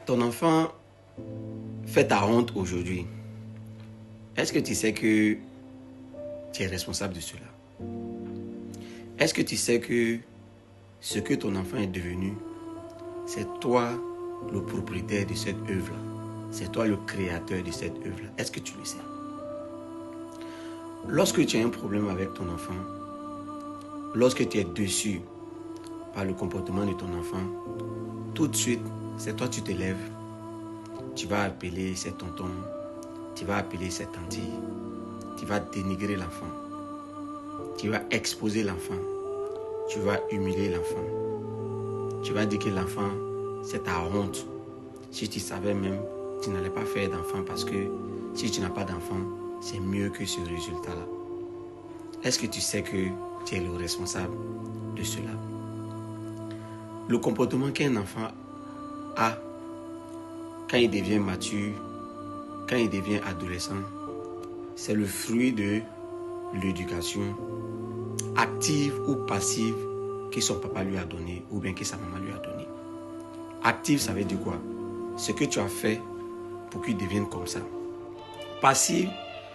Ton enfant fait ta honte aujourd'hui. Est-ce que tu sais que tu es responsable de cela? Est-ce que tu sais que ce que ton enfant est devenu, c'est toi le propriétaire de cette œuvre-là? C'est toi le créateur de cette œuvre-là. Est-ce que tu le sais? Lorsque tu as un problème avec ton enfant, lorsque tu es déçu par le comportement de ton enfant, tout de suite, c'est toi tu te lèves, tu vas appeler ses tontons, tu vas appeler ses tantis, tu vas dénigrer l'enfant, tu vas exposer l'enfant, tu vas humilier l'enfant, tu vas dire que l'enfant, c'est ta honte. Si tu savais même, tu n'allais pas faire d'enfant parce que si tu n'as pas d'enfant, c'est mieux que ce résultat-là. Est-ce que tu sais que tu es le responsable de cela? Le comportement qu'un enfant a quand il devient mature, quand il devient adolescent, c'est le fruit de l'éducation active ou passive que son papa lui a donné ou bien que sa maman lui a donné. Active, ça veut dire quoi? Ce que tu as fait pour qu'il devienne comme ça. Passive,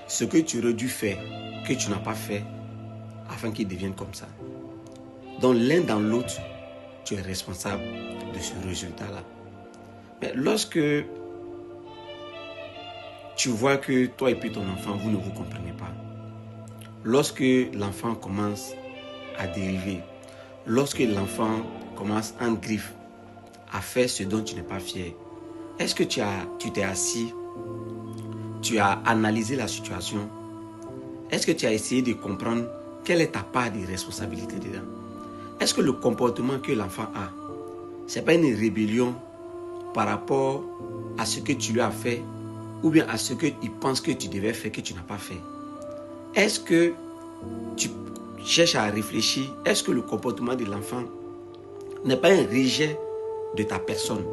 ce que tu aurais dû faire, que tu n'as pas fait, afin qu'il devienne comme ça. Donc l'un dans l'autre, tu es responsable de ce résultat-là. Mais lorsque tu vois que toi et puis ton enfant, vous ne vous comprenez pas, lorsque l'enfant commence à dériver, lorsque l'enfant commence en griffe à faire ce dont tu n'es pas fier, est-ce que tu t'es assis, tu as analysé la situation? Est-ce que tu as essayé de comprendre quelle est ta part de responsabilité dedans? Est-ce que le comportement que l'enfant a, ce n'est pas une rébellion par rapport à ce que tu lui as fait ou bien à ce qu'il pense que tu devais faire que tu n'as pas fait? Est-ce que tu cherches à réfléchir? Est-ce que le comportement de l'enfant n'est pas un rejet de ta personne?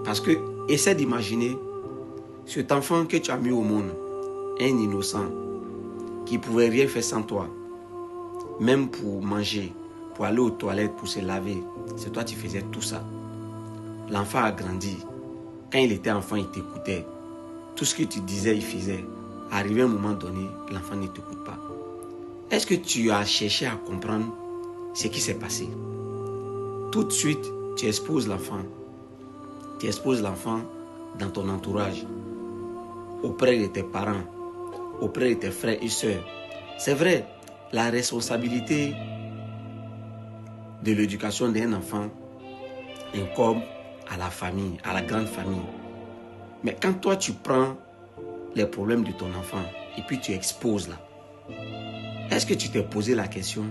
Parce que essaie d'imaginer cet enfant que tu as mis au monde, un innocent, qui ne pouvait rien faire sans toi, même pour manger, pour aller aux toilettes, pour se laver, c'est toi qui faisais tout ça. L'enfant a grandi. Quand il était enfant, il t'écoutait. Tout ce que tu disais, il faisait. Arrivé à un moment donné, l'enfant ne t'écoute pas. Est-ce que tu as cherché à comprendre ce qui s'est passé? Tout de suite, tu exposes l'enfant. Tu exposes l'enfant dans ton entourage, auprès de tes parents, auprès de tes frères et sœurs. C'est vrai, la responsabilité de l'éducation d'un enfant incombe à la famille, à la grande famille. Mais quand toi tu prends les problèmes de ton enfant et puis tu exposes là, est-ce que tu t'es posé la question,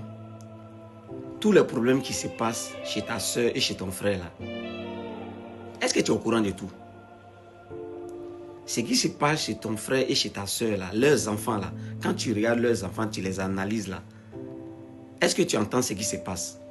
tous les problèmes qui se passent chez ta soeur et chez ton frère là, est-ce que tu es au courant de tout? Ce qui se passe chez ton frère et chez ta soeur là, leurs enfants là, quand tu regardes leurs enfants, tu les analyses là, est-ce que tu entends ce qui se passe?